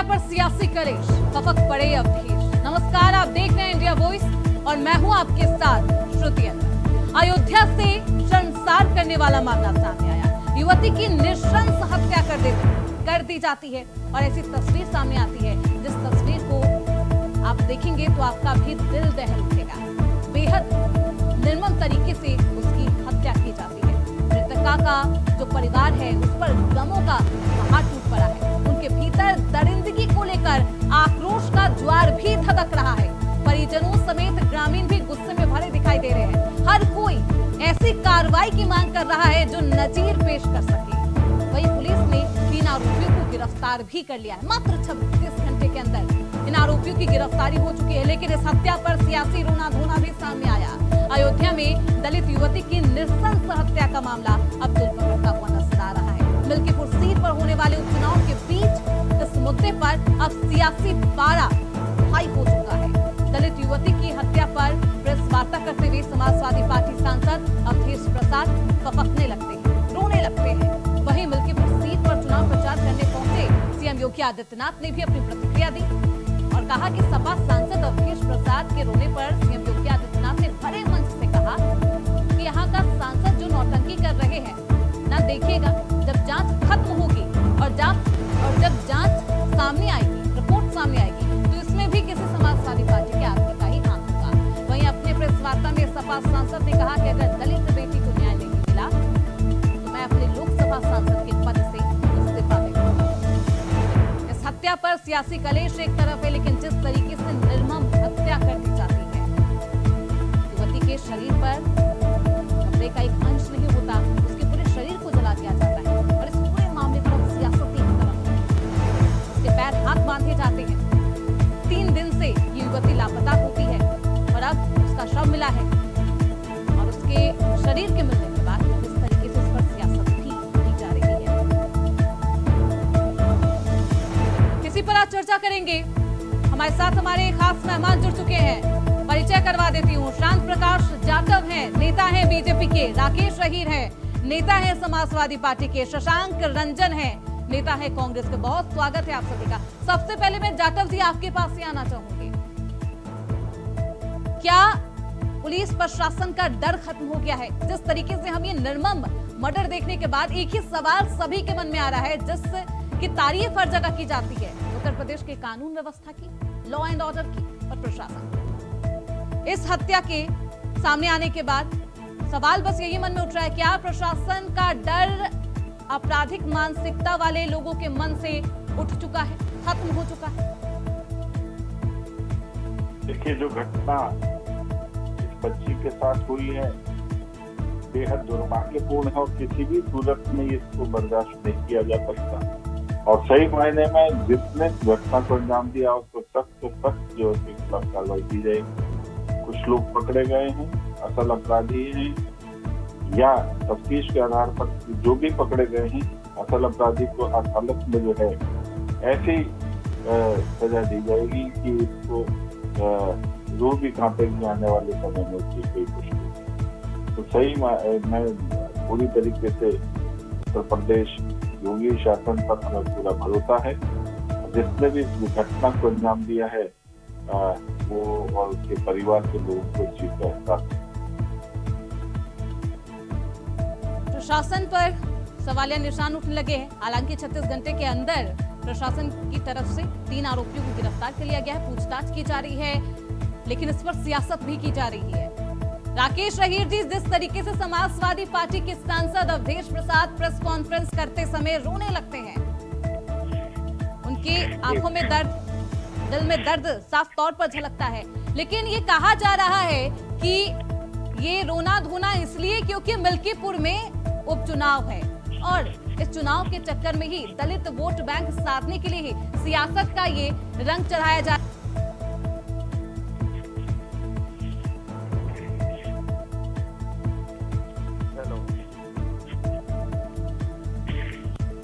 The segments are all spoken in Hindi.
हत्या पर सियासी कलेश, खपक पड़े अवधेश। नमस्कार, आप देख रहे हैं इंडिया वॉइस और मैं हूं आपके साथ श्रुति अनवर। अयोध्या से शर्मसार करने वाला मामला सामने आया। युवती की नृशंस हत्या कर दी जाती है और ऐसी तस्वीर सामने आती है जिस तस्वीर को आप देखेंगे तो आपका भी दिल दहल उठेगा। बेहद निर्मम तरीके से उसकी हत्या की जाती है। मृतका का जो परिवार है उस पर गमों का पहाड़ टूट पड़ा है। उनके भीतर दरिंदगी को लेकर आक्रोश का ज्वार भी धधक रहा है। परिजनों समेत ग्रामीण भी गुस्से में भरे दिखाई दे रहे हैं। हर कोई ऐसी कार्रवाई की मांग कर रहा है जो नजीर पेश कर सके। वहीं पुलिस ने 3 आरोपियों को गिरफ्तार भी कर लिया है। मात्र 36 घंटे के अंदर इन आरोपियों की गिरफ्तारी हो चुकी है। लेकिन इस हत्या पर सियासी रोना धोना भी सामने आया। अयोध्या में दलित युवती की नृशंस हत्या का मामला अब दिल पकड़ता हुआ नजर आ रहा है। मिल्कीपुर सीट पर होने वाले उपचुनाव के बीच इस मुद्दे पर अब सियासी पारा हाई हो चुका है। दलित युवती की हत्या पर प्रेस वार्ता करते हुए समाजवादी पार्टी सांसद अवधेश प्रसाद फपकने लगते हैं, रोने लगते हैं। वहीं मिल्कीपुर सीट पर चुनाव प्रचार करने पहुंचे सीएम योगी आदित्यनाथ ने भी अपनी प्रतिक्रिया दी और कहा कि सपा सांसद अवधेश प्रसाद के रोने पर सीएम योगी आदित्यनाथ ने बड़े मंच से कहा कि यहाँ का सांसद जो नौटंकी कर रहे हैं ना, देखिएगा जब जांच खत्म होगी और जब जांच सामने आएगी, रिपोर्ट सामने आएगी, तो इसमें भी किसी समाजवादी पार्टी के आदमी का ही हाथ होगा। वहीं अपने प्रेस वार्ता में सपा सांसद ने कहा कि अगर दलित बेटी को न्याय नहीं मिला तो मैं अपने लोकसभा सांसद के पद से इस्तीफा दूंगा। इस हत्या पर सियासी कलेश एक तरफ है, लेकिन जिस तरीके से निर्मम हत्या कर दी जाती है, युवती के शरीर पर कपड़े का एक अंश नहीं होता, उसके पूरे शरीर को जला दिया जाता है और इस पूरे मामले पर अब सियासत एक तरफ है। उसके पैर हाथ बांधे जाते हैं। 3 दिन से ये युवती लापता होती है और अब उसका शव मिला है और उसके शरीर के मिलने के बाद इस तरीके से उस पर सियासत भी की जा रही है। इसी पर आज चर्चा करेंगे। हमारे साथ हमारे खास मेहमान जुड़ चुके हैं। परिचय करवा देती हूँ। शांत प्रकाश जाटव हैं, नेता हैं बीजेपी के। राकेश रहीर हैं, नेता हैं समाजवादी पार्टी के। शशांक रंजन हैं, नेता है कांग्रेस के। बहुत स्वागत है आप सभी का। सबसे पहले मैं जाटव जी आपके पास ही आना चाहूंगी। क्या पुलिस प्रशासन का डर खत्म हो गया है? जिस तरीके से हम ये निर्मम मर्डर देखने के बाद एक ही सवाल सभी के मन में आ रहा है, जिसकी तारीफ हर जगह की जाती है, उत्तर प्रदेश के कानून व्यवस्था की, लॉ एंड ऑर्डर की और प्रशासन। इस हत्या के सामने आने के बाद सवाल बस यही मन में उठ रहा है, क्या प्रशासन का डर आपराधिक मानसिकता वाले लोगों के मन से उठ चुका है, खत्म हो चुका है? देखिए, जो घटना इस बच्ची के साथ हुई है बेहद दुर्भाग्यपूर्ण है और किसी भी सूरत में इसको बर्दाश्त नहीं किया जा सकता। और सही मायने में जिसने घटना को अंजाम दिया उसको सख्त जो उसके खिलाफ कार्रवाई की जाएगी। कुछ लोग पकड़े गए हैं, असल अपराधी हैं, या तफ्तीश के आधार पर जो भी पकड़े गए हैं असल अपराधी को अदालत में जो है ऐसी सजा दी जाएगी कि इसको रूह भी कांपेगी आने वाले समय में उसकी कोई पुष्टि। तो सही मैं पूरी तरीके से उत्तर प्रदेश योगी शासन पर हमें पूरा भरोसा है। जिसने भी घटना को अंजाम दिया है वो और उसके परिवार के लोगों को इस चीज का एहसास है। प्रशासन पर सवालिया निशान उठने लगे हैं। हालांकि 36 घंटे के अंदर प्रशासन की तरफ से 3 आरोपियों को गिरफ्तार कर लिया गया है, पूछताछ की जा रही है, लेकिन इस पर सियासत भी की जा रही है। राकेश रहीर जी, जिस तरीके से समाजवादी पार्टी के सांसद अवधेश प्रसाद प्रेस कॉन्फ्रेंस करते समय रोने लगते हैं, उनकी आंखों में दर्द, दिल में दर्द साफ तौर पर झलकता है। लेकिन ये कहा जा रहा है कि ये रोना धोना इसलिए क्योंकि मिल्कीपुर में उपचुनाव है और इस चुनाव के चक्कर में ही दलित वोट बैंक साधने के लिए ही सियासत का ये रंग चढ़ाया जा।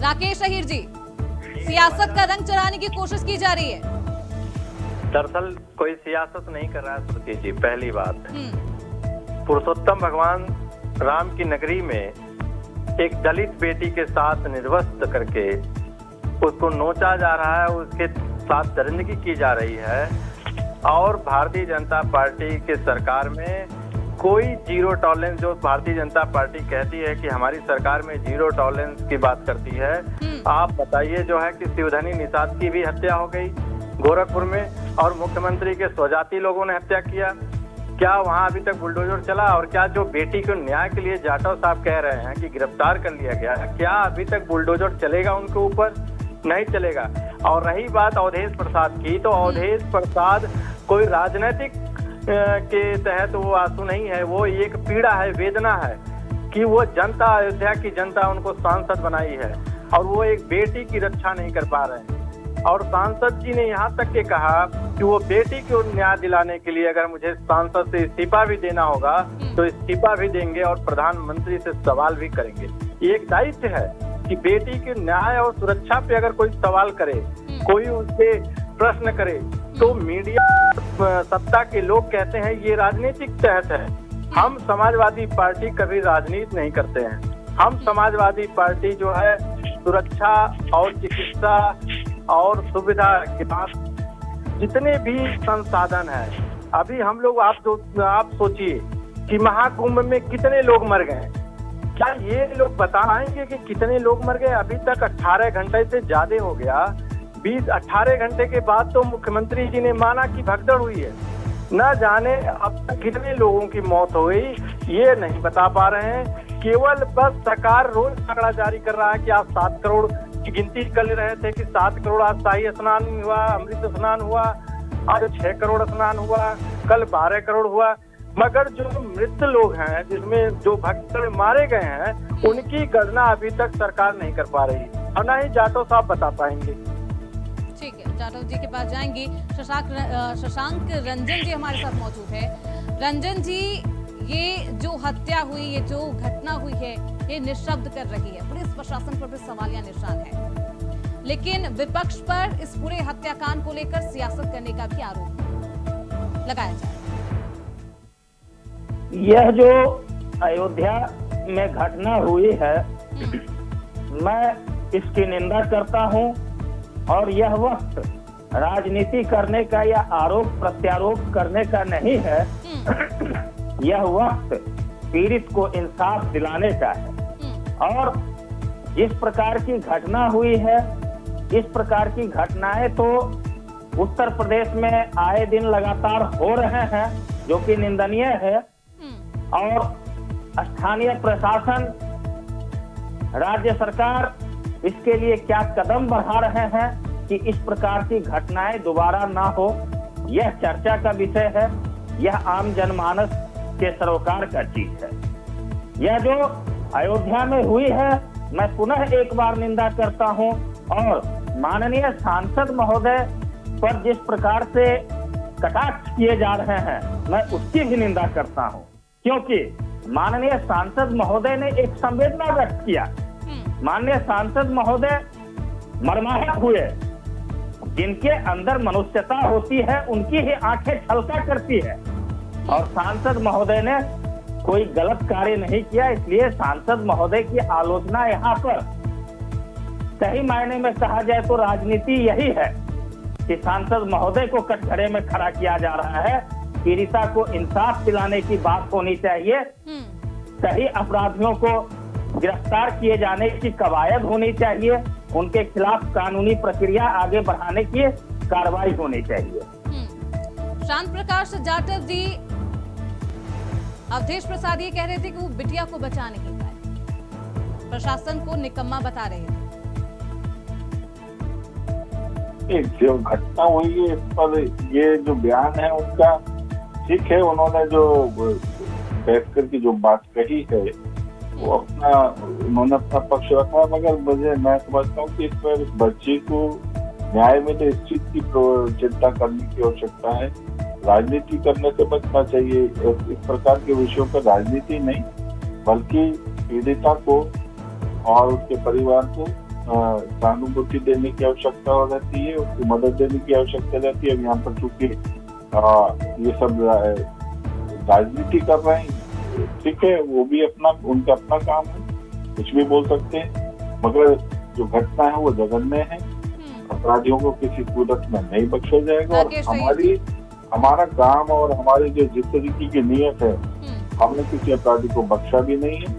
राकेश रहीर जी, सियासत का रंग चढ़ाने की कोशिश की जा रही है। दरअसल कोई सियासत नहीं कर रहा है श्रुति जी। पहली बात, पुरुषोत्तम भगवान राम की नगरी में एक दलित बेटी के साथ निर्वस्त्र करके उसको नोचा जा रहा है, उसके साथ दरिंदगी की जा रही है और भारतीय जनता पार्टी के सरकार में कोई जीरो टॉलरेंस, जो भारतीय जनता पार्टी कहती है कि हमारी सरकार में जीरो टॉलरेंस की बात करती है। आप बताइए, जो है कि शिवधनी निषाद की भी हत्या हो गई गोरखपुर में और मुख्यमंत्री के स्वजाती लोगों ने हत्या किया। क्या वहां अभी तक बुलडोजर चला? और क्या जो बेटी को न्याय के लिए जाटव साहब कह रहे हैं कि गिरफ्तार कर लिया गया, क्या अभी तक बुलडोजर चलेगा उनके ऊपर? नहीं चलेगा। और रही बात अवधेश प्रसाद की, तो अवधेश प्रसाद कोई राजनीतिक के तहत वो आंसू नहीं है, वो एक पीड़ा है, वेदना है कि वो जनता, अयोध्या की जनता उनको सांसद बनाई है और वो एक बेटी की रक्षा नहीं कर पा रहे हैं। और सांसद जी ने यहाँ तक के कहा कि वो बेटी को न्याय दिलाने के लिए अगर मुझे सांसद से इस्तीफा भी देना होगा तो इस्तीफा भी देंगे और प्रधानमंत्री से सवाल भी करेंगे। ये एक दायित्व है कि बेटी के न्याय और सुरक्षा पे अगर कोई सवाल करे, कोई उससे प्रश्न करे, तो मीडिया सत्ता के लोग कहते हैं ये राजनीतिक तहत है। हम समाजवादी पार्टी कभी राजनीति नहीं करते हैं। हम समाजवादी पार्टी जो है सुरक्षा और चिकित्सा और सुविधा के बाद जितने भी संसाधन है, अभी हम लोग, आप सोचिए कि महाकुंभ में कितने लोग मर गए। क्या ये लोग बता पाएंगे कि कितने लोग मर गए? अभी तक 18 घंटे से ज्यादा हो गया। 18 घंटे के बाद तो मुख्यमंत्री जी ने माना कि भगदड़ हुई है। न जाने अब तक कितने लोगों की मौत हो गई, ये नहीं बता पा रहे हैं। केवल बस सरकार रोज आंकड़ा जारी कर रहा है कि आज 7 करोड़ की गिनती कर रहे थे कि 7 करोड़ आज शाही स्नान हुआ, अमृत स्नान हुआ, आज 6 करोड़ स्नान हुआ, कल 12 करोड़ हुआ। मगर जो मृत लोग हैं, जिसमें जो भक्त मारे गए हैं, उनकी गणना अभी तक सरकार नहीं कर पा रही और न ही जाटव साहब बता पाएंगे। ठीक है, जाटव जी के पास जाएंगे। शशांक रंजन जी हमारे साथ मौजूद है। रंजन जी, ये जो हत्या हुई, ये जो घटना हुई है, ये निशब्द कर रही है। पुलिस प्रशासन पर भी सवालिया निशान है, लेकिन विपक्ष पर इस पूरे हत्याकांड को लेकर सियासत करने का भी आरोप लगाया जा रहा है। यह जो अयोध्या में घटना हुई है, मैं इसकी निंदा करता हूं और यह वक्त राजनीति करने का या आरोप प्रत्यारोप करने का नहीं है। यह वक्त पीड़ित को इंसाफ दिलाने का है। और जिस प्रकार की घटना हुई है, इस प्रकार की घटनाएं तो उत्तर प्रदेश में आए दिन लगातार हो रहे हैं, जो कि निंदनीय है। और स्थानीय प्रशासन, राज्य सरकार इसके लिए क्या कदम बढ़ा रहे हैं कि इस प्रकार की घटनाएं दोबारा ना हो, यह चर्चा का विषय है। यह आम जनमानस के सरोकार का चीज है। यह जो अयोध्या में हुई है, मैं पुनः एक बार निंदा करता हूं और माननीय सांसद महोदय पर जिस प्रकार से कटाक्ष किए जा रहे हैं, मैं उसकी भी निंदा करता हूं, क्योंकि माननीय सांसद महोदय ने एक संवेदना व्यक्त किया। माननीय सांसद महोदय मर्माहत हुए। जिनके अंदर मनुष्यता होती है, उनकी ही आंखें छलका करती है। और सांसद महोदय ने कोई गलत कार्य नहीं किया, इसलिए सांसद महोदय की आलोचना यहाँ पर सही मायने में कहा जाए तो राजनीति यही है कि सांसद महोदय को कटघरे में खड़ा किया जा रहा है। पीड़िता को इंसाफ दिलाने की बात होनी चाहिए। सही अपराधियों को गिरफ्तार किए जाने की कवायद होनी चाहिए। उनके खिलाफ कानूनी प्रक्रिया आगे बढ़ाने की कार्रवाई होनी चाहिए। शांत प्रकाश जाटव जी, अवधेश प्रसाद ये कह रहे थे कि वो बिटिया को बचा नहीं पाए, प्रशासन को निकम्मा बता रहे थे। जो घटना हुई है इस पर ये जो बयान है उनका ठीक है। उन्होंने जो बैठकर की जो बात कही है वो उन्होंने अपना पक्ष रखा, मगर मैं समझता हूँ कि इस पर बच्ची को न्याय में तो इस चीज की चिंता करने की आवश्यकता है। राजनीति करने से बचना चाहिए। इस प्रकार के विषयों पर राजनीति नहीं, बल्कि पीड़िता को और उसके परिवार को सहानुभूति देने की आवश्यकता रहती है, उसकी मदद देने की आवश्यकता रहती है। यहाँ पर चूंकि ये सब राजनीति कर रहे हैं, ठीक है, वो भी उनका अपना काम है, कुछ भी बोल सकते हैं, मगर जो घटना है वो जघन्य है अपराधियों को किसी सूरत में नहीं बख्शा जाएगा। और राकेश रहीश हमारा काम और हमारी जो जिस तरीके की नीयत है, हमने किसी अपराधी को बख्शा भी नहीं है।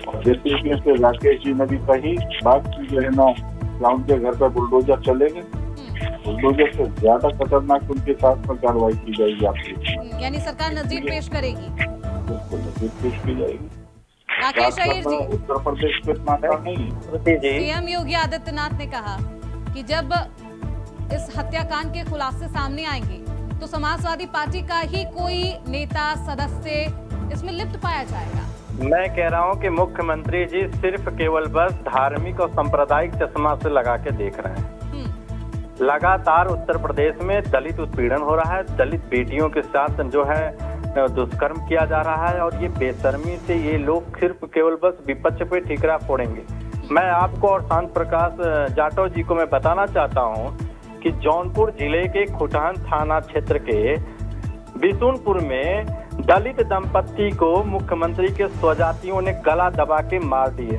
और जिस तरीके से राकेश जी ने भी कही बात की जो है ना, उनके घर पर बुलडोजर चलेंगे, बुलडोजर से ज्यादा खतरनाक उनके साथ में कार्रवाई की जाएगी आपकी, यानी सरकार नजीर पेश करेगी। बिल्कुल नजीर पेश की जाएगी। राकेश रहीश जी, उत्तर प्रदेश पे इतना नहीं। सीएम योगी आदित्यनाथ ने कहा कि जब इस हत्याकांड के खुलासे सामने आएंगे तो समाजवादी पार्टी का ही कोई नेता सदस्य इसमें लिप्त पाया जाएगा। मैं कह रहा हूं कि मुख्यमंत्री जी सिर्फ केवल बस धार्मिक और सांप्रदायिक चश्मा से लगा के देख रहे हैं। लगातार उत्तर प्रदेश में दलित उत्पीड़न हो रहा है, दलित बेटियों के साथ जो है दुष्कर्म किया जा रहा है, और ये बेशर्मी से ये लोग सिर्फ केवल बस विपक्ष पे ठीकरा फोड़ेंगे। मैं आपको और शांत प्रकाश जाटव जी को मैं बताना चाहता हूं कि जौनपुर जिले के खुटहन थाना क्षेत्र के बिशुनपुर में दलित दंपत्ति को मुख्यमंत्री के स्वजातियों ने गला दबा के मार दिए।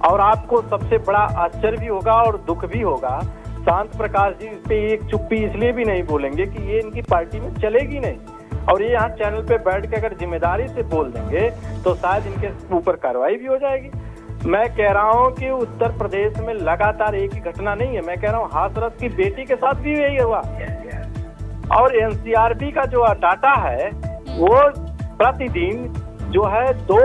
और आपको सबसे बड़ा आश्चर्य भी होगा और दुख भी होगा, शांत प्रकाश जी इस पे एक चुप्पी इसलिए भी नहीं बोलेंगे कि ये इनकी पार्टी में चलेगी नहीं, और ये यहाँ चैनल पे बैठ के अगर जिम्मेदारी से बोल देंगे तो शायद इनके ऊपर कार्रवाई भी हो जाएगी। मैं कह रहा हूँ कि उत्तर प्रदेश में लगातार एक ही घटना नहीं है, मैं कह रहा हूँ हाथरस की बेटी के साथ भी यही हुआ। और एनसीआरबी का जो डाटा है वो प्रतिदिन जो है 2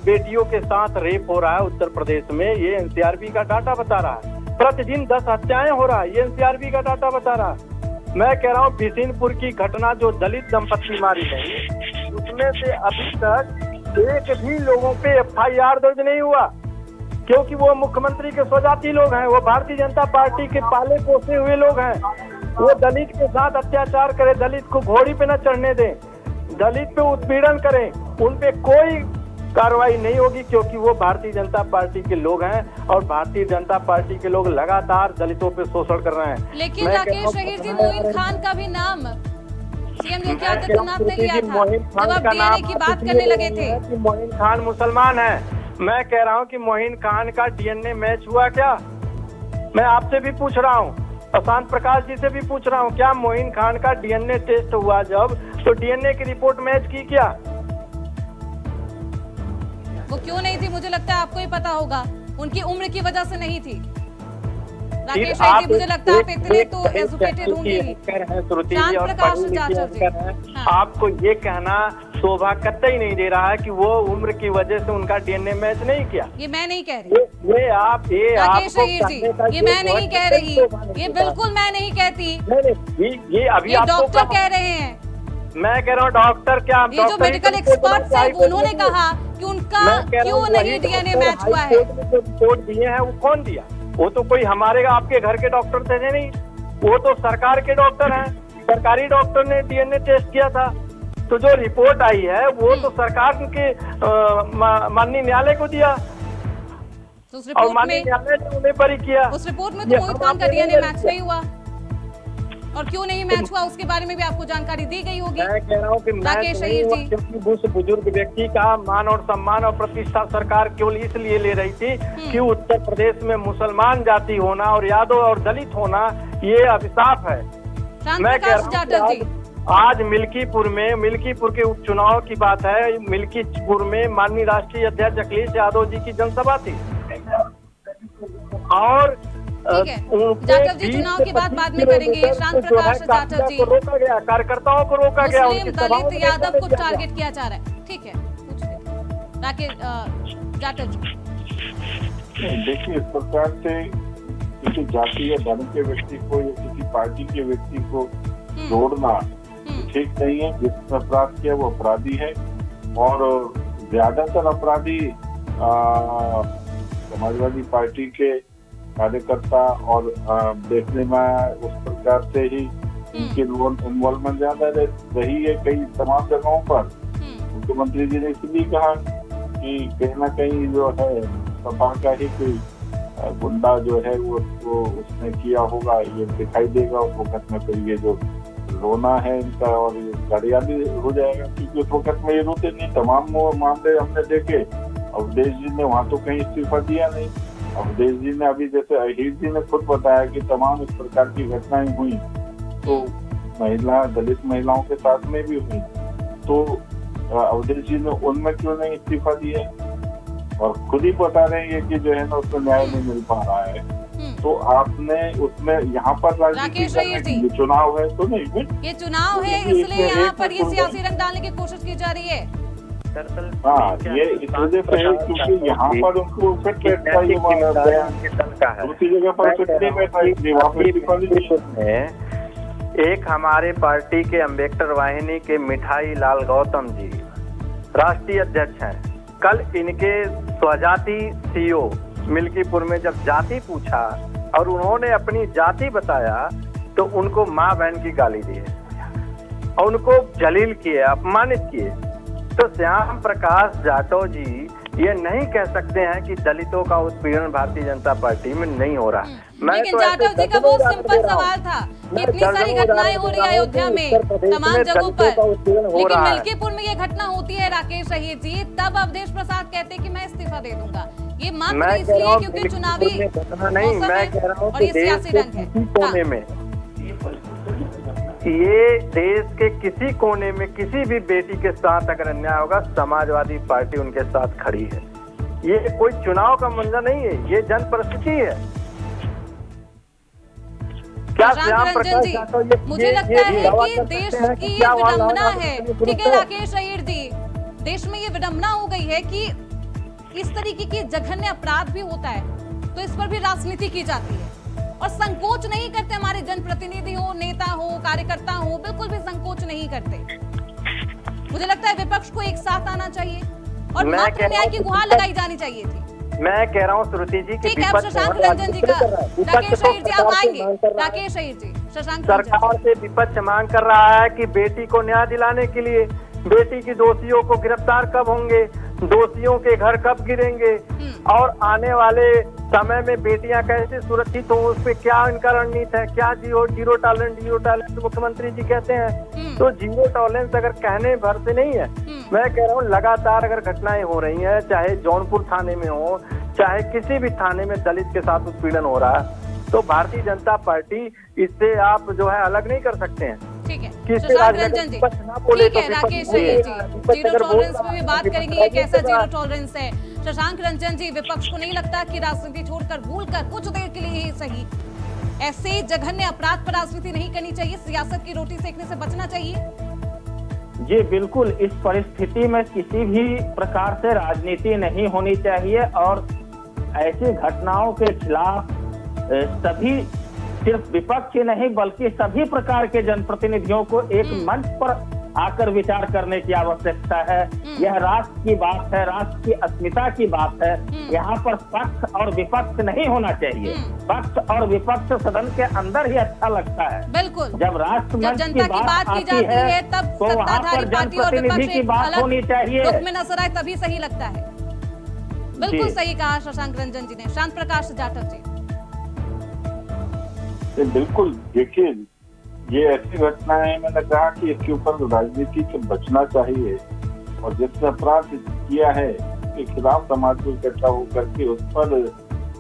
बेटियों के साथ रेप हो रहा है उत्तर प्रदेश में, ये एनसीआरबी का डाटा बता रहा है। प्रतिदिन 10 हत्याएं हो रहा है, ये एनसीआरबी का डाटा बता रहा है। मैं कह रहा हूँ बिशुनपुर की घटना जो दलित दंपत्ति मारी गई, उसमें से अभी तक एक भी लोगों पे FIR दर्ज नहीं हुआ, क्योंकि वो मुख्यमंत्री के स्वजाति लोग हैं, वो भारतीय जनता पार्टी के पाले पोसे हुए लोग हैं। वो दलित के साथ अत्याचार करे, दलित को घोड़ी पे न चढ़ने दें, दलित पे उत्पीड़न करें, उन पे कोई कार्रवाई नहीं होगी, क्योंकि वो भारतीय जनता पार्टी के लोग हैं और भारतीय जनता पार्टी के लोग लगातार दलितों पे शोषण कर रहे हैं। लेकिन राकेश रहीश जी, मोइन खान का भी नाम सीएम योगी आदित्यनाथ ने लिया था जब आप डीएनए की बात करने लगे थे। मोइन खान मुसलमान है। मैं कह रहा हूँ कि मोइन खान का डीएनए मैच हुआ क्या? मैं आपसे भी पूछ रहा हूँ, प्रशांत प्रकाश जी से भी पूछ रहा हूँ, क्या मोइन खान का डीएनए टेस्ट हुआ जब, तो डीएनए की रिपोर्ट मैच की क्या? वो क्यों नहीं थी? मुझे लगता है आपको ही पता होगा, उनकी उम्र की वजह से नहीं थी। राकेश जी, मुझे लगता है आप इतने तो एजुकेटेड होंगे। शांत प्रकाश जाटव जी, आपको ये कहना शोभा कतई नहीं दे रहा है कि वो उम्र की वजह से उनका डीएनए मैच नहीं किया। ये मैं नहीं कह रही, ये राकेश जी, ये मैं नहीं कह रही, ये बिल्कुल मैं नहीं कहती, ये अभी डॉक्टर कह रहे हैं। मैं कह रहा हूँ डॉक्टर क्या, ये जो मेडिकल एक्सपर्ट्स हैं उन्होंने कहा कि उनका क्यों नहीं डीएनए मैच हुआ है। रिपोर्ट दिए हैं वो कौन दिया? वो तो कोई हमारे आपके घर के डॉक्टर थे नहीं, वो तो सरकार के डॉक्टर हैं, सरकारी डॉक्टर ने डीएनए टेस्ट किया था। तो जो रिपोर्ट आई है वो तो सरकार के माननीय न्यायालय को दिया, और माननीय न्यायालय ने उन्हें बरी किया। उस रिपोर्ट में तो मोहित खान का डीएनए मैच नहीं हुआ, और क्यों नहीं मैच हुआ उसके बारे में भी आपको जानकारी दी गई होगी। मैं कह रहा हूँ कि राकेश रहीश जी, क्योंकि उस बुजुर्ग व्यक्ति का मान और सम्मान और प्रतिष्ठा सरकार केवल इसलिए ले रही थी कि उत्तर प्रदेश में मुसलमान जाति होना और यादव और दलित होना ये अभिशाप है। मैं कह रहा हूँ आज मिल्कीपुर के उपचुनाव की बात है, मिल्कीपुर में माननीय राष्ट्रीय अध्यक्ष अखिलेश यादव जी की जनसभा थी, और ठीक है जाटव जी, चुनाव की बात बाद में करेंगे। शांत प्रकाश जाटव जी, रोका गया, कार्यकर्ताओं को रोका गया, मुस्लिम दलित यादव को टारगेट किया जा रहा है। ठीक है, पूछ लेते राकेश जाटव जी। देखिए, इस प्रकार से किसी जाति या धर्म के व्यक्ति को या किसी पार्टी के व्यक्ति को जोड़ना ठीक नहीं है। जिसने अपराध किया वो अपराधी है, और ज्यादातर अपराधी समाजवादी पार्टी के कार्यकर्ता, और देखने में उस प्रकार से ही उनकी इन्वॉल्वमेंट ज्यादा रही है कई तमाम जगहों पर। मुख्यमंत्री जी ने इसलिए कहा कि कहीं ना कहीं जो है सपा का ही कोई गुंडा जो है वो उसने किया होगा, ये दिखाई देगा उस वक्त में। फिर ये जो रोना है इनका और गाड़ियाली हो जाएगा, क्योंकि उस वक्त में ये रोते नहीं। तमाम मामले हमने देखे, अवधेश जी ने वहां तो कहीं इस्तीफा दिया नहीं, अवधेश जी ने अभी जैसे अहीर जी ने खुद बताया कि तमाम इस प्रकार की घटनाएं हुई, तो दलित महिलाओं के साथ में भी हुई, तो अवधेश जी ने उनमें क्यों नहीं इस्तीफा दिया? और खुद ही बता रहे हैं कि जो है ना उसमें न्याय नहीं मिल पा रहा है। तो आपने उसमें यहाँ पर राजनीति करने के चुनाव है तो नहीं है, ये चुनाव है इसलिए यहाँ पर ये सियासी रंग डालने की कोशिश की जा रही है। हाँ, ये इस वजह से है क्योंकि यहाँ पर उनको फिट बैठता है, दूसरी जगह पर फिट नहीं बैठता है। एक हमारे पार्टी के अम्बेडकर वाहिनी के मिठाई लाल गौतम जी राष्ट्रीय अध्यक्ष हैं। कल इनके स्वजाति सीओ मिल्कीपुर में जब जाति पूछा और उन्होंने अपनी जाति बताया तो उनको माँ बहन की गाली दी है और उनको जलील किए, अपमानित किए। तो श्याम प्रकाश जाटव जी ये नहीं कह सकते हैं कि दलितों का उत्पीड़न भारतीय जनता पार्टी में नहीं हो रहा। लेकिन जाटव जी का बहुत सिंपल सवाल था, इतनी सारी घटनाएं हो रही है अयोध्या में तमाम जगहों पर, लेकिन मिल्कीपुर में ये घटना होती है राकेश अहीर जी, तब अवधेश प्रसाद कहते कि मैं इस्तीफा दे दूंगा। ये मात्र इसलिए क्योंकि चुनावी मौसम है और ये सियासी रंग है। ये देश के किसी कोने में किसी भी बेटी के साथ अगर अन्याय होगा, समाजवादी पार्टी उनके साथ खड़ी है। ये कोई चुनाव का मंजर नहीं है, ये जन परिस्थिति है। क्या श्याम प्रकाश जी, मुझे लगता है कि देश की ये विडंबना है, ठीक है राकेश अहीर जी, देश में ये विडंबना हो गई है कि इस तरीके की जघन्य अपराध भी होता है तो इस पर भी राजनीति की जाती है और संकोच नहीं करते हमारे जनप्रतिनिधि हो, नेता हो, कार्यकर्ता हो, बिल्कुल भी संकोच नहीं करते। मुझे लगता है विपक्ष को एक साथ आना चाहिए और मात्र न्याय की गुहार लगाई जानी चाहिए थी। मैं कह रहा हूँ श्रुति जी, ठीक है, अब शशांक रंजन जी का, राकेश अहीर जी आप आएंगे। राकेश अहीर जी, शशांक सरकार से विपक्ष मांग कर रहा है कि बेटी को न्याय दिलाने के लिए, बेटी की दोषियों को गिरफ्तार कब होंगे, दोषियों के घर कब गिरेंगे और आने वाले समय में बेटियां कैसे सुरक्षित हो, उस पे क्या इनका रणनीति है, क्या जीरो टॉलरेंस मुख्यमंत्री जी कहते हैं। तो जीरो टॉलरेंस अगर कहने भर से नहीं है, मैं कह रहा हूँ लगातार अगर घटनाएं हो रही हैं, चाहे जौनपुर थाने में हो, चाहे किसी भी थाने में दलित के साथ उत्पीड़न हो रहा है, तो भारतीय जनता पार्टी इससे आप जो है अलग नहीं कर सकते हैं। ठीक है शशांक रंजन जी, ठीक है राकेश अहीर जी, जीरो टॉलरेंस पे भी बात करेंगे, ये कैसा जीरो टॉलरेंस है। शशांक रंजन जी, विपक्ष को नहीं लगता कि राजनीति छोड़कर भूलकर कुछ देर के लिए ही सही ऐसे जघन्य अपराध पर राजनीति नहीं करनी चाहिए, सियासत की रोटी सेकने से बचना चाहिए? जी बिल्कुल, इस परिस्थिति में किसी भी प्रकार से राजनीति नहीं होनी चाहिए और ऐसी घटनाओं के खिलाफ सभी, सिर्फ विपक्ष ही नहीं बल्कि सभी प्रकार के जनप्रतिनिधियों को एक मंच पर आकर विचार करने की आवश्यकता है। यह राष्ट्र की बात है, राष्ट्र की अस्मिता की बात है। यहाँ पर पक्ष और विपक्ष नहीं होना चाहिए। पक्ष और विपक्ष सदन के अंदर ही अच्छा लगता है। बिल्कुल, जब राष्ट्र मंच जनता की बात की जाती है तब तो वहाँ पर जनप्रतिनिधि की बात होनी चाहिए, रुख में नजर आए तभी सही लगता है। बिल्कुल सही कहा शशांक रंजन जी ने। शांत प्रकाश जाटव जी, बिल्कुल, देखिए ये ऐसी घटनाएं, मैंने कहा कि इसके ऊपर राजनीति से बचना चाहिए और जिसने अपराध किया है उसके खिलाफ समाज को इकट्ठा होकर के उस पर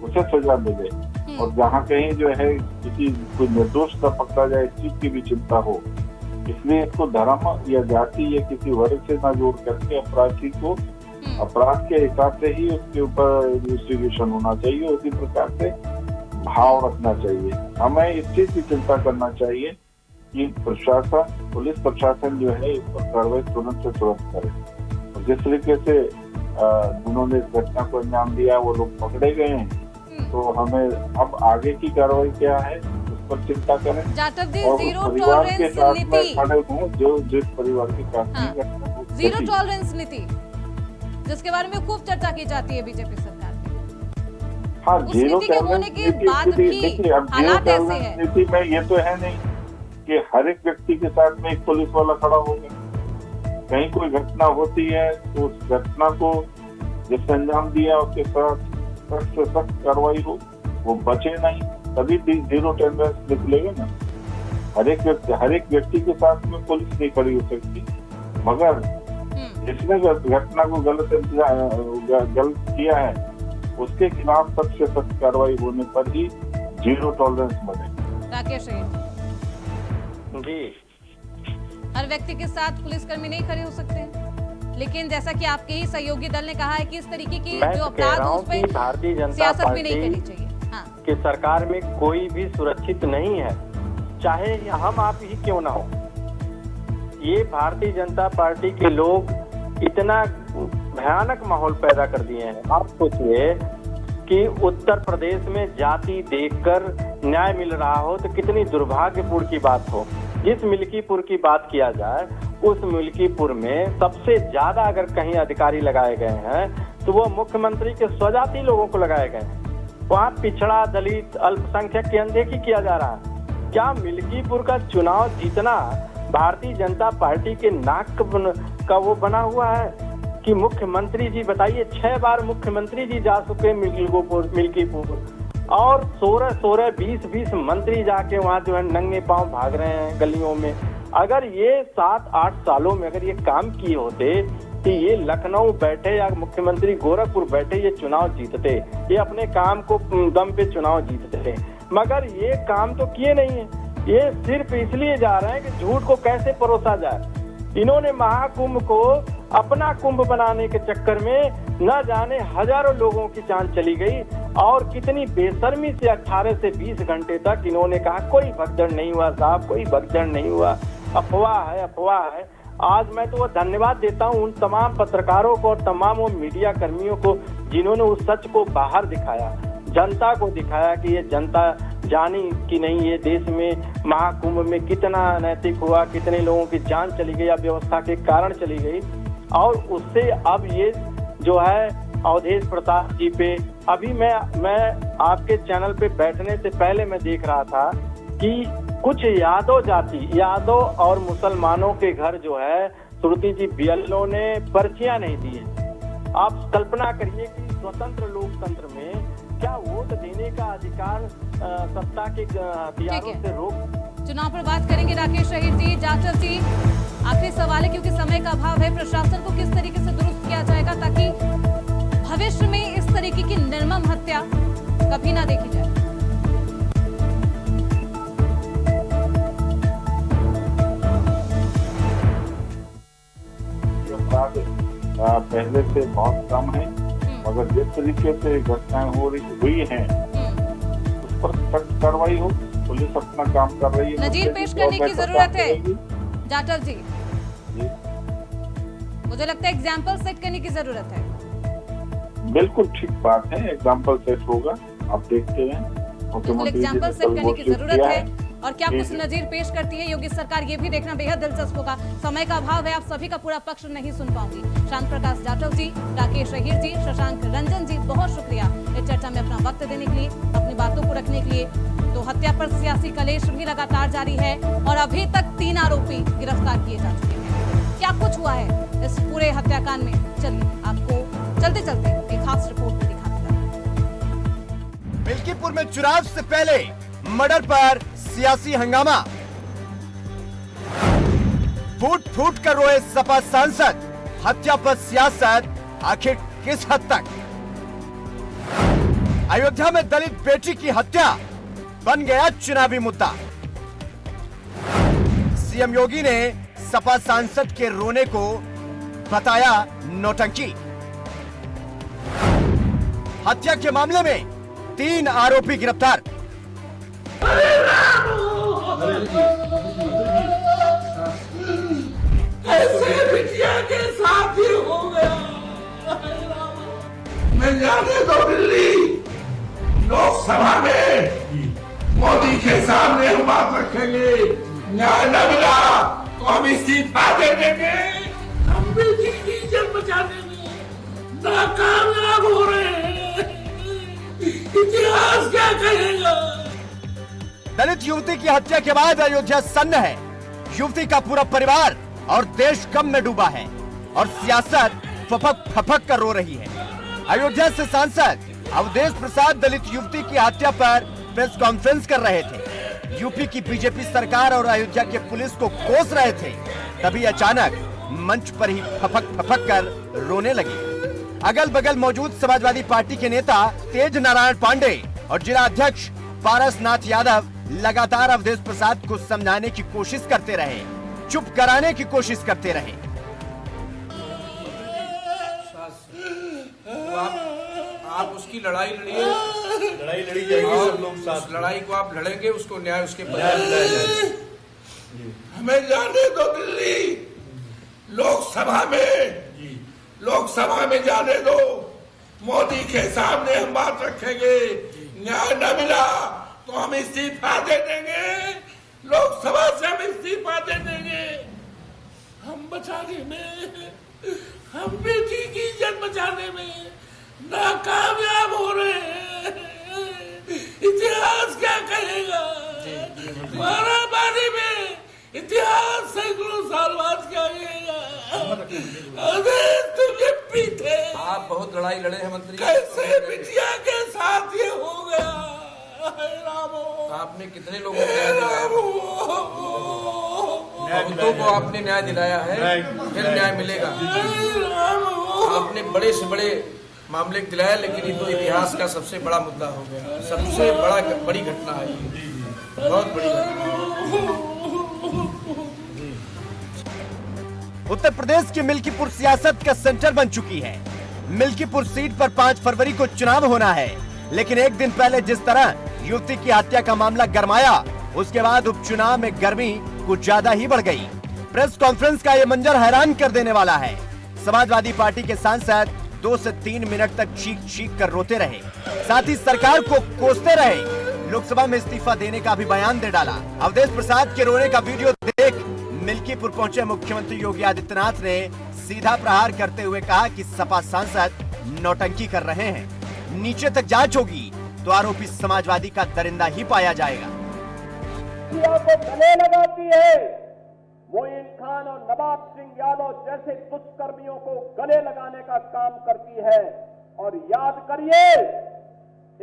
उसे सजा मिले और जहाँ कहीं जो है किसी कोई निर्दोष न पकड़ा जाए, इस चीज की भी चिंता हो। इसलिए इसको धर्म या जाति या किसी वर्ग से न जोड़ करके अपराधी को अपराध के हिसाब से ही उसके ऊपर इन्वेस्टिगेशन होना चाहिए, उसी प्रकार से भाव रखना चाहिए। हमें इस चीज की चिंता करना चाहिए कि प्रशासन, पुलिस प्रशासन जो है इस पर कार्रवाई तुरंत से तुरंत करे और जिस तरीके से जिन्होंने इस घटना को अंजाम दिया वो लोग पकड़े गए हैं, तो हमें अब आगे की कार्रवाई क्या है उस पर चिंता करें और परिवार के साथ में खड़े हों जो जिस परिवार के साथ जीरो टॉलरेंस नीति जिसके बारे में खूब चर्चा की जाती है बीजेपी सरकार। हाँ, जीरो होने के बाद भी हालात ऐसे हैं। नीति में ये तो है नहीं कि हर एक व्यक्ति के साथ में एक पुलिस वाला खड़ा होगा। कहीं कोई घटना होती है तो उस घटना को जिसने अंजाम दिया उसके साथ सख्त से सख्त कार्रवाई हो, वो बचे नहीं, तभी जीरो टॉलरेंस निकलेगा ना। हर एक व्यक्ति के साथ में पुलिस नहीं खड़ी हो सकती, मगर जिसने घटना को गलत किया है उसके खिलाफ सख्त से सख्त कार्रवाई होने पर ही जीरो टॉलरेंस बने। राकेश जी, हर व्यक्ति के साथ पुलिसकर्मी नहीं खड़े हो सकते हैं, लेकिन जैसा कि आपके ही सहयोगी दल ने कहा है कि इस तरीके की मैं जो तो कह अपराध रहा है हूं उस पे कि भारतीय जनता सियासत भी नहीं पार्टी करनी चाहिए। हाँ, कि सरकार में कोई भी सुरक्षित नहीं है, चाहे हम आप ही क्यों ना हो। ये भारतीय जनता पार्टी के लोग इतना भयानक माहौल पैदा कर दिए हैं। आप सोचिए कि उत्तर प्रदेश में जाति देखकर न्याय मिल रहा हो तो कितनी दुर्भाग्यपूर्ण की बात हो। जिस मिल्कीपुर की बात किया जाए, उस मिल्कीपुर में सबसे ज्यादा अगर कहीं अधिकारी लगाए गए हैं तो वो मुख्यमंत्री के स्वजाति लोगों को लगाए गए हैं। वहाँ पिछड़ा, दलित, अल्पसंख्यक की अनदेखी किया जा रहा है। क्या मिल्कीपुर का चुनाव जीतना भारतीय जनता पार्टी के नाक का वो बना हुआ है कि मुख्यमंत्री जी, बताइए 6 बार मुख्यमंत्री जी जा चुके मिल्कीपुर और 16, 20 मंत्री जाके वहाँ जो है नंगे पांव भाग रहे हैं गलियों में। अगर ये 7-8 सालों में अगर ये काम किए होते कि ये लखनऊ बैठे या मुख्यमंत्री गोरखपुर बैठे ये चुनाव जीतते, ये अपने काम को दम पे चुनाव जीतते, मगर ये काम तो किए नहीं है। ये सिर्फ इसलिए जा रहे हैं कि झूठ को कैसे परोसा जाए। इन्होंने महाकुंभ को अपना कुंभ बनाने के चक्कर में न जाने हजारों लोगों की जान चली गई और कितनी बेशर्मी से 18 से 20 घंटे तक इन्होंने कहा कोई भगदड़ नहीं हुआ साहब, कोई भगदड़ नहीं हुआ, अफवाह है, अफवाह है। आज मैं तो वो धन्यवाद देता हूँ उन तमाम पत्रकारों को और तमाम वो मीडिया कर्मियों को जिन्होंने उस सच को बाहर दिखाया, जनता को दिखाया कि ये जनता जानी कि नहीं ये देश में महाकुंभ में कितना अनैतिक हुआ, कितने लोगों की जान चली गई, अव्यवस्था के कारण चली गई। और उससे अब ये जो है अवधेश प्रताप जी पे, अभी मैं आपके चैनल पे बैठने से पहले मैं देख रहा था कि कुछ यादव जाति, यादव और मुसलमानों के घर जो है श्रुति जी बीएलओ ने पर्चियां नहीं दी है। आप कल्पना करिए कि स्वतंत्र लोकतंत्र में क्या वोट देने का अधिकार सत्ता के हथियारों से रोक। चुनाव पर बात करेंगे राकेश शहीद जी। जाटव जी, आखिरी सवाल है क्योंकि समय का अभाव है, प्रशासन को किस तरीके से दुरुस्त किया जाएगा ताकि भविष्य में इस तरीके की निर्मम हत्या कभी ना देखी जाए? पहले से बहुत कम है, मगर जिस तरीके से घटनाएं हुई हैं उस पर सख्त कार्रवाई हो। पुलिस अपना काम कर रही है, नजीर पेश करने की जरूरत है। जाटव जी, मुझे लगता है एग्जाम्पल सेट करने की जरूरत है। बिल्कुल ठीक बात है, एग्जाम्पल सेट होगा, आप देखते हैं। एग्जाम्पल सेट करने की जरूरत है और क्या कुछ नजीर पेश करती है योगी सरकार, ये भी देखना बेहद दिलचस्प होगा। समय का अभाव है, आप सभी का पूरा पक्ष नहीं सुन पाऊंगी। शांत प्रकाश जाटव जी, राकेश अहीर जी, शशांक रंजन जी, बहुत शुक्रिया इस चर्चा में अपना वक्त देने के लिए, अपनी बातों को रखने के लिए। तो हत्या पर सियासी कलेश भी लगातार जारी है और अभी तक 3 आरोपी गिरफ्तार किए जा चुके हैं। क्या कुछ हुआ है इस पूरे हत्याकांड में, चलिए आपको चलते चलते एक खास रिपोर्ट में दिखाते हैं। मिल्कीपुर में चुनाव से पहले मर्डर पर सियासी हंगामा, फूट फूट कर रोए सपा सांसद, हत्या पर सियासत आखिर किस हद तक? अयोध्या में दलित बेटी की हत्या बन गया चुनावी मुद्दा। सीएम योगी ने सपा सांसद के रोने को बताया नौटंकी। हत्या के मामले में 3 आरोपी गिरफ्तार। ऐसे बिटिया के साथ ही हो गया। मैं जाने दो दिल्ली लोकसभा में मोदी के सामने हम बात रखेंगे, न्याय न मिला तो हम इस्तीफा दे देंगे। हम बेटी की इज्जत बचाने में नाकामयाब हो रहे हैं, इतिहास क्या कहेगा? दलित युवती की हत्या के बाद अयोध्या सन्न है। युवती का पूरा परिवार और देश गम में डूबा है और सियासत फपक फपक कर रो रही है। अयोध्या से सांसद अवधेश प्रसाद दलित युवती की हत्या पर प्रेस कॉन्फ्रेंस कर रहे थे। यूपी की बीजेपी सरकार और अयोध्या के पुलिस को कोस रहे थे, तभी अचानक मंच पर ही फपक फपक कर रोने लगे। अगल बगल मौजूद समाजवादी पार्टी के नेता तेज नारायण पांडे और जिला अध्यक्ष पारसनाथ यादव लगातार अवधेश प्रसाद को समझाने की कोशिश करते रहे, चुप कराने की कोशिश करते रहे। तो आप उसकी लड़ाई लड़िए, लड़ाई लड़ी जाएगी, सब लोग साथ। उस लड़ाई को आप लड़ेंगे, उसको न्याय उसके हमें जाने दो दिल्ली लोकसभा में जाने दो। मोदी के सामने हम बात रखेंगे, न्याय न मिला तो हम इस्तीफा दे देंगे, लोकसभा से हम इस्तीफा दे देंगे। हम बचाने में, हम बेटी की इज्जत बचाने में नाकामयाब हो रहे हैं। इतिहास क्या कहेगा? मारामारी में इतिहास सैकड़ों साल बाद क्या कहेगा? अरे तुम ये पीते, आप बहुत लड़ाई लड़े हैं मंत्री। कैसे बिटिया के साथ ये हो गया? आपने कितने लोगों को न्याय दिलाया? बहुतों को आपने न्याय दिलाया है, फिर न्याय मिलेगा। आपने बड़े से बड़े मामले दिलाया, लेकिन ये तो इतिहास का सबसे बड़ा मुद्दा हो गया, सबसे बड़ी घटना है ये, बहुत बड़ी घटना। उत्तर प्रदेश की मिल्कीपुर सियासत का सेंटर बन चुकी है। मिल्कीपुर सीट पर 5 फरवरी को चुनाव होना है, लेकिन एक दिन पहले जिस तरह युवती की हत्या का मामला गरमाया, उसके बाद उपचुनाव में गर्मी कुछ ज्यादा ही बढ़ गई। प्रेस कॉन्फ्रेंस का ये मंजर हैरान कर देने वाला है। समाजवादी पार्टी के सांसद 2 से 3 मिनट तक चीख कर रोते रहे, साथ ही सरकार को कोसते रहे। लोकसभा में इस्तीफा देने का भी बयान दे डाला। अवधेश प्रसाद के रोने का वीडियो देख मिल्कीपुर पहुंचे मुख्यमंत्री योगी आदित्यनाथ ने सीधा प्रहार करते हुए कहा कि सपा सांसद नौटंकी कर रहे हैं। नीचे तक जांच होगी तो आरोपी समाजवादी का दरिंदा ही पाया जाएगा। को गले लगाती है, मोइन खान और नवाब सिंह यादव जैसे दुष्कर्मियों को गले लगाने का काम करती है। और याद करिए,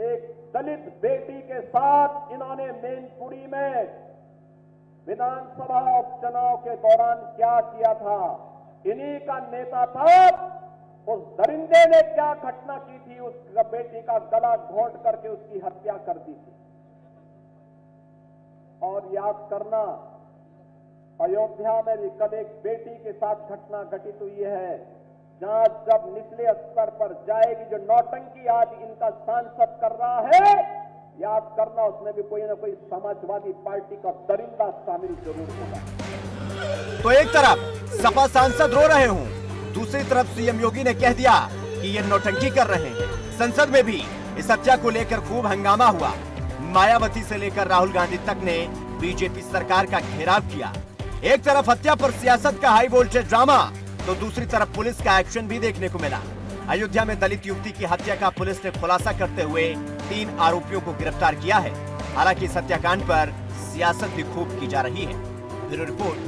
एक दलित बेटी के साथ इन्होंने मैनपुरी में विधानसभा उपचुनाव के दौरान क्या किया था। इन्हीं का नेता था। उस दरिंदे ने क्या घटना की थी, उस बेटी का गला घोंट करके उसकी हत्या कर दी थी। और याद करना, अयोध्या में भी कल एक बेटी के साथ घटना घटित हुई है, जहां जब निचले स्तर पर जाएगी, जो नौटंकी आज इनका सांसद कर रहा है, याद करना उसमें भी कोई ना कोई समाजवादी पार्टी का दरिंदा शामिल जरूर होगा। तो एक तरफ सपा सांसद रो रहे हूँ, दूसरी तरफ सीएम योगी ने कह दिया कि ये नौटंकी कर रहे हैं। संसद में भी इस हत्या को लेकर खूब हंगामा हुआ। मायावती से लेकर राहुल गांधी तक ने बीजेपी सरकार का घेराव किया। एक तरफ हत्या पर सियासत का हाई वोल्टेज ड्रामा, तो दूसरी तरफ पुलिस का एक्शन भी देखने को मिला। अयोध्या में दलित युवती की हत्या का पुलिस ने खुलासा करते हुए 3 आरोपियों को गिरफ्तार किया है। हालांकि इस हत्याकांड पर सियासत भी खूब की जा रही है। Bureau report.